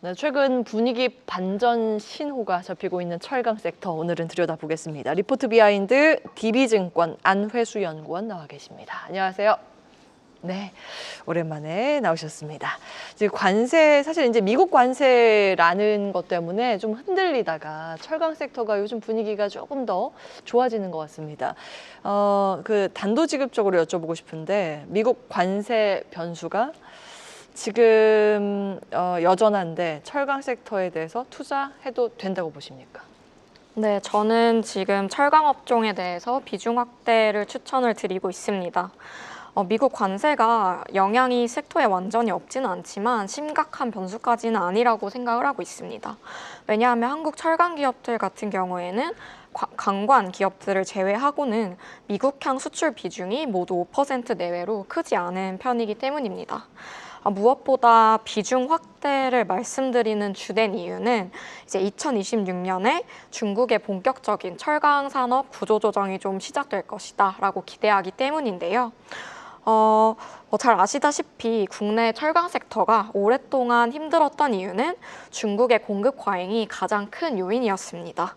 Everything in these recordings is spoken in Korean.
네, 최근 분위기 반전 신호가 접히고 있는 철강 섹터 오늘은 들여다보겠습니다. 리포트 비하인드 DB증권 안회수 연구원 나와 계십니다. 안녕하세요. 네, 오랜만에 나오셨습니다. 이제 관세, 사실 이제 미국 관세라는 것 때문에 좀 흔들리다가 철강 섹터가 요즘 분위기가 조금 더 좋아지는 것 같습니다. 그 단도직입적으로 여쭤보고 싶은데 미국 관세 변수가 지금 여전한데 철강 섹터에 대해서 투자해도 된다고 보십니까? 네, 저는 지금 철강 업종에 대해서 비중 확대를 추천을 드리고 있습니다. 미국 관세가 영향이 섹터에 완전히 없지는 않지만 심각한 변수까지는 아니라고 생각을 하고 있습니다. 왜냐하면 한국 철강 기업들 같은 경우에는 관관 기업들을 제외하고는 미국향 수출 비중이 모두 5% 내외로 크지 않은 편이기 때문입니다. 무엇보다 비중 확대를 말씀드리는 주된 이유는 이제 2026년에 중국의 본격적인 철강 산업 구조 조정이 좀 시작될 것이다라고 기대하기 때문인데요. 잘 아시다시피 국내 철강 섹터가 오랫동안 힘들었던 이유는 중국의 공급 과잉이 가장 큰 요인이었습니다.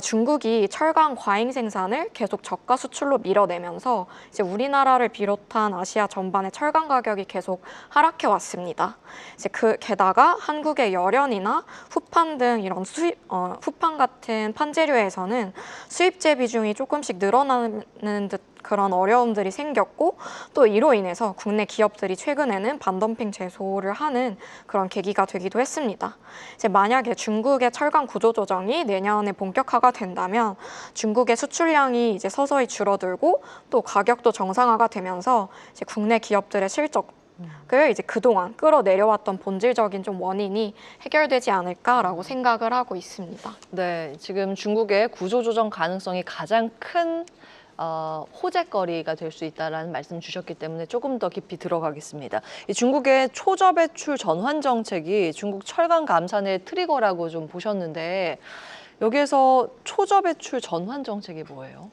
중국이 철강 과잉 생산을 계속 저가 수출로 밀어내면서 이제 우리나라를 비롯한 아시아 전반의 철강 가격이 계속 하락해 왔습니다. 이제 게다가 한국의 열연이나 후판 등 이런 후판 같은 판재료에서는 수입제 비중이 조금씩 늘어나는 듯 그런 어려움들이 생겼고 또 이로 인해서 국내 기업들이 최근에는 반덤핑 제소를 하는 그런 계기가 되기도 했습니다. 이제 만약에 중국의 철강 구조 조정이 내년에 본격화가 된다면 중국의 수출량이 이제 서서히 줄어들고 또 가격도 정상화가 되면서 이제 국내 기업들의 실적을 이제 그동안 끌어내려왔던 본질적인 좀 원인이 해결되지 않을까라고 생각을 하고 있습니다. 네, 지금 중국의 구조조정 가능성이 가장 큰 호재거리가 될 수 있다라는 말씀 주셨기 때문에 조금 더 깊이 들어가겠습니다. 이 중국의 초저배출 전환 정책이 중국 철강 감산의 트리거라고 좀 보셨는데 여기에서 초저배출 전환 정책이 뭐예요?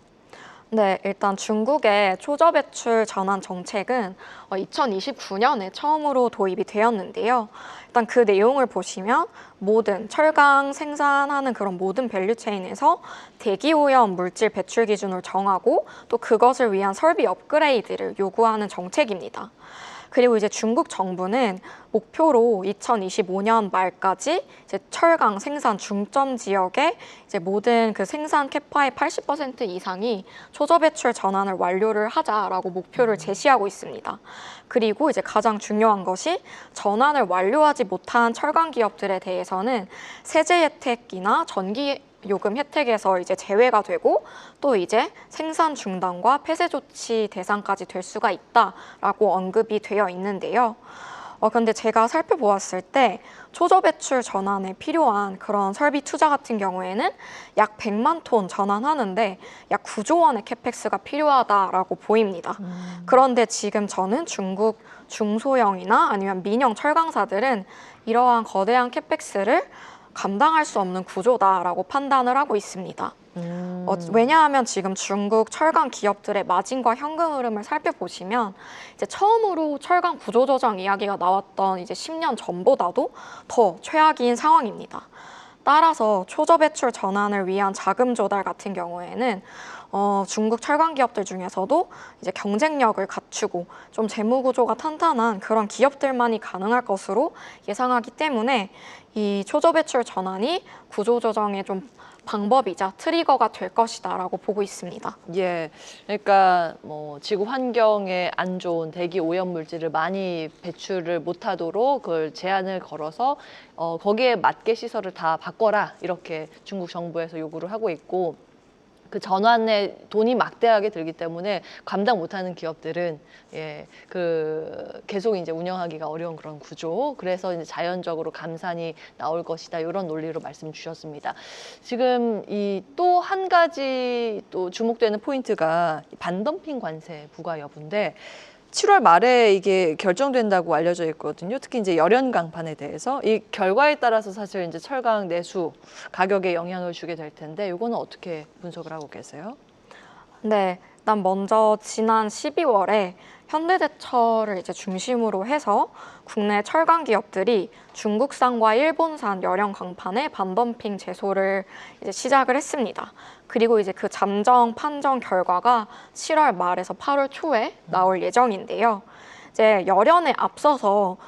네, 일단 중국의 초저배출 전환 정책은 2029년에 처음으로 도입이 되었는데요. 일단 그 내용을 보시면 모든 철강 생산하는 그런 모든 밸류체인에서 대기오염 물질 배출 기준을 정하고 또 그것을 위한 설비 업그레이드를 요구하는 정책입니다. 그리고 이제 중국 정부는 목표로 2025년 말까지 이제 철강 생산 중점 지역의 이제 모든 그 생산 캐파의 80% 이상이 초저배출 전환을 완료를 하자라고 목표를 제시하고 있습니다. 그리고 이제 가장 중요한 것이 전환을 완료하지 못한 철강 기업들에 대해서는 세제 혜택이나 전기 요금 혜택에서 이제 제외가 되고 또 이제 생산 중단과 폐쇄 조치 대상까지 될 수가 있다라고 언급이 되어 있는데요. 근데 제가 살펴보았을 때 초저배출 전환에 필요한 그런 설비 투자 같은 경우에는 약 100만 톤 전환하는데 약 9조 원의 캐펙스가 필요하다라고 보입니다. 그런데 지금 저는 중국 중소형이나 아니면 민영 철강사들은 이러한 거대한 캐펙스를 감당할 수 없는 구조다라고 판단을 하고 있습니다. 왜냐하면 지금 중국 철강 기업들의 마진과 현금 흐름을 살펴보시면 이제 처음으로 철강 구조조정 이야기가 나왔던 이제 10년 전보다도 더 최악인 상황입니다. 따라서 초저배출 전환을 위한 자금 조달 같은 경우에는 중국 철강 기업들 중에서도 이제 경쟁력을 갖추고 좀 재무 구조가 탄탄한 그런 기업들만이 가능할 것으로 예상하기 때문에 이 초저배출 전환이 구조 조정의 좀 방법이자 트리거가 될 것이다라고 보고 있습니다. 예, 그러니까 뭐 지구 환경에 안 좋은 대기 오염 물질을 많이 배출을 못하도록 그걸 제한을 걸어서 거기에 맞게 시설을 다 바꿔라 이렇게 중국 정부에서 요구를 하고 있고. 그 전환에 돈이 막대하게 들기 때문에 감당 못하는 기업들은 계속 이제 운영하기가 어려운 그런 구조. 그래서 이제 자연적으로 감산이 나올 것이다 이런 논리로 말씀 주셨습니다. 지금 이 또 한 가지 또 주목되는 포인트가 반덤핑 관세 부과 여부인데. 7월 말에 이게 결정된다고 알려져 있거든요. 특히 이제 열연 강판에 대해서 이 결과에 따라서 사실 이제 철강 내수 가격에 영향을 주게 될 텐데 이거는 어떻게 분석을 하고 계세요? 네, 일단 먼저 지난 12월에 현대제철을 이제 중심으로 해서 국내 철강 기업들이 중국산과 일본산 열형 강판의 반덤핑 제소를 이제 시작을 했습니다. 그리고 이제 그 잠정 판정 결과가 7월 말에서 8월 초에 나올 예정인데요. 이제 열연에 앞서서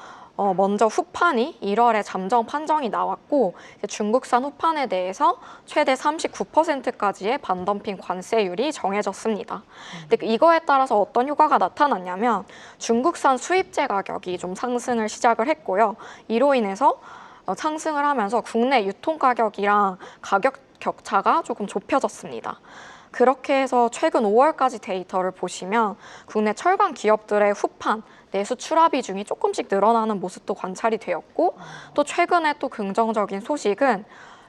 먼저 후판이 1월에 잠정 판정이 나왔고 이제 중국산 후판에 대해서 최대 39%까지의 반덤핑 관세율이 정해졌습니다. 근데 이거에 따라서 어떤 효과가 나타났냐면 중국산 수입제 가격이 좀 상승을 시작을 했고요. 이로 인해서 상승을 하면서 국내 유통 가격이랑 가격 격차가 조금 좁혀졌습니다. 그렇게 해서 최근 5월까지 데이터를 보시면 국내 철강 기업들의 후판 내수 출하 비중이 조금씩 늘어나는 모습도 관찰이 되었고, 또 최근에 또 긍정적인 소식은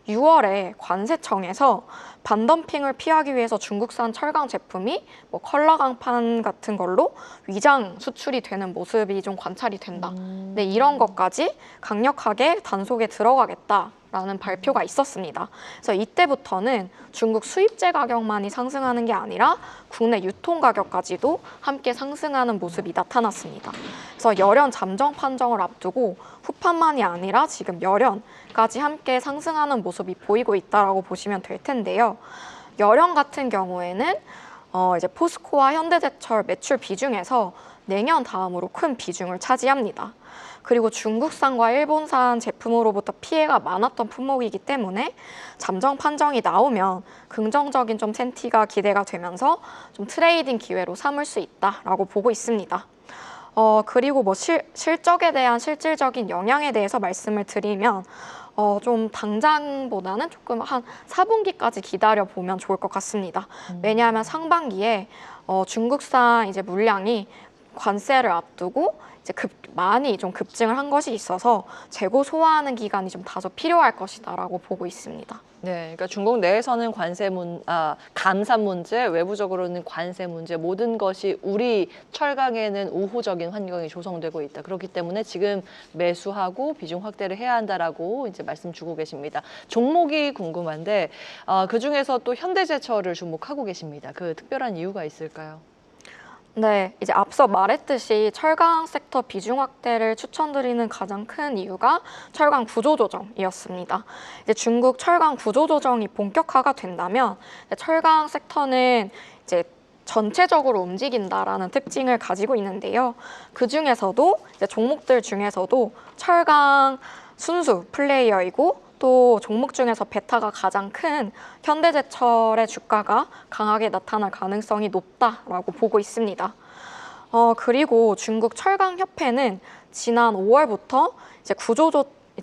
6월에 관세청에서 반덤핑을 피하기 위해서 중국산 철강 제품이 뭐 컬러 강판 같은 걸로 위장 수출이 되는 모습이 좀 관찰이 된다. 네, 이런 것까지 강력하게 단속에 들어가겠다라는 발표가 있었습니다. 그래서 이때부터는 중국 수입제 가격만이 상승하는 게 아니라 국내 유통 가격까지도 함께 상승하는 모습이 나타났습니다. 그래서 열연 잠정 판정을 앞두고 후판만이 아니라 지금 열연까지 함께 상승하는 모습이 보이고 있다라고 보시면 될 텐데요. 열연 같은 경우에는 이제 포스코와 현대제철 매출 비중에서 냉연 다음으로 큰 비중을 차지합니다. 그리고 중국산과 일본산 제품으로부터 피해가 많았던 품목이기 때문에 잠정 판정이 나오면 긍정적인 좀 센티가 기대가 되면서 좀 트레이딩 기회로 삼을 수 있다라고 보고 있습니다. 그리고 뭐 실적에 대한 실질적인 영향에 대해서 말씀을 드리면 좀 당장보다는 조금 한 4분기까지 기다려 보면 좋을 것 같습니다. 왜냐하면 상반기에 중국산 이제 물량이 관세를 앞두고 이제 많이 좀 급증을 한 것이 있어서 재고 소화하는 기간이 좀 다소 필요할 것이다라고 보고 있습니다. 네, 그러니까 중국 내에서는 감산 문제, 외부적으로는 관세 문제, 모든 것이 우리 철강에는 우호적인 환경이 조성되고 있다. 그렇기 때문에 지금 매수하고 비중 확대를 해야 한다라고 이제 말씀 주고 계십니다. 종목이 궁금한데 그 중에서 또 현대제철을 주목하고 계십니다. 그 특별한 이유가 있을까요? 네, 이제 앞서 말했듯이 철강 섹터 비중 확대를 추천드리는 가장 큰 이유가 철강 구조조정이었습니다. 이제 중국 철강 구조조정이 본격화가 된다면 철강 섹터는 이제 전체적으로 움직인다라는 특징을 가지고 있는데요. 그 중에서도 이제 종목들 중에서도 철강 순수 플레이어이고 또 종목 중에서 베타가 가장 큰 현대제철의 주가가 강하게 나타날 가능성이 높다라고 보고 있습니다. 그리고 중국 철강협회는 지난 5월부터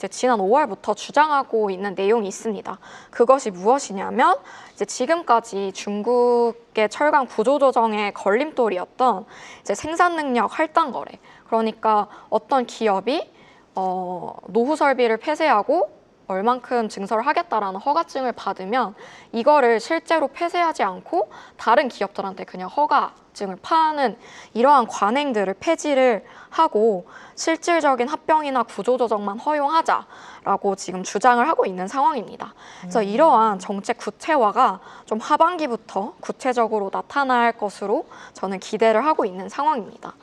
지난 5월부터 주장하고 있는 내용이 있습니다. 그것이 무엇이냐면 이제 지금까지 중국의 철강 구조조정의 걸림돌이었던 이제 생산 능력 할당 거래. 그러니까 어떤 기업이 노후 설비를 폐쇄하고 얼만큼 증설을 하겠다라는 허가증을 받으면 이거를 실제로 폐쇄하지 않고 다른 기업들한테 그냥 허가증을 파는 이러한 관행들을 폐지를 하고 실질적인 합병이나 구조조정만 허용하자라고 지금 주장을 하고 있는 상황입니다. 그래서 이러한 정책 구체화가 좀 하반기부터 구체적으로 나타날 것으로 저는 기대를 하고 있는 상황입니다.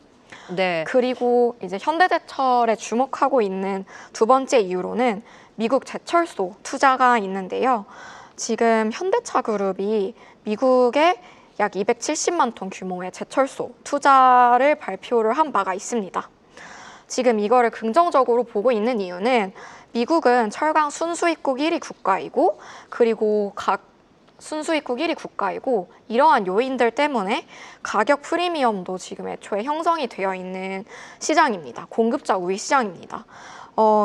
네. 그리고 이제 현대제철에 주목하고 있는 두 번째 이유로는 미국 제철소 투자가 있는데요. 지금 현대차그룹이 미국에 약 270만 톤 규모의 제철소 투자를 발표를 한 바가 있습니다. 지금 이거를 긍정적으로 보고 있는 이유는 미국은 철강 순수입국 1위 국가이고 그리고 순수입국 1위 국가이고 이러한 요인들 때문에 가격 프리미엄도 지금 애초에 형성이 되어 있는 시장입니다. 공급자 우위 시장입니다.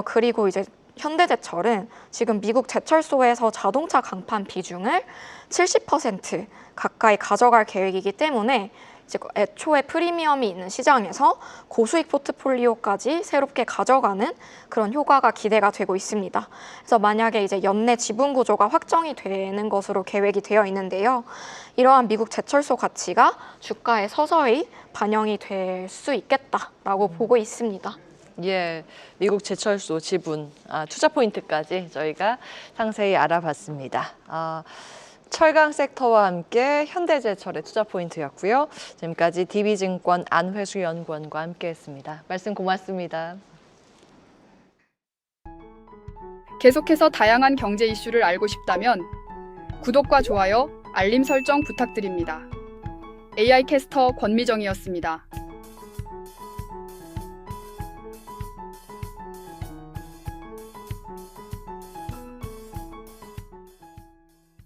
그리고 이제 현대제철은 지금 미국 제철소에서 자동차 강판 비중을 70% 가까이 가져갈 계획이기 때문에 이제 애초에 프리미엄이 있는 시장에서 고수익 포트폴리오까지 새롭게 가져가는 그런 효과가 기대가 되고 있습니다. 그래서 만약에 이제 연내 지분 구조가 확정이 되는 것으로 계획이 되어 있는데요. 이러한 미국 제철소 가치가 주가에 서서히 반영이 될 수 있겠다라고 보고 있습니다. 예, 미국 제철소 지분 투자 포인트까지 저희가 상세히 알아봤습니다. 철강 섹터와 함께 현대제철의 투자 포인트였고요. 지금까지 DB증권 안회수 연구원과 함께했습니다. 말씀 고맙습니다. 계속해서 다양한 경제 이슈를 알고 싶다면 구독과 좋아요, 알림 설정 부탁드립니다. AI 캐스터 권미정이었습니다.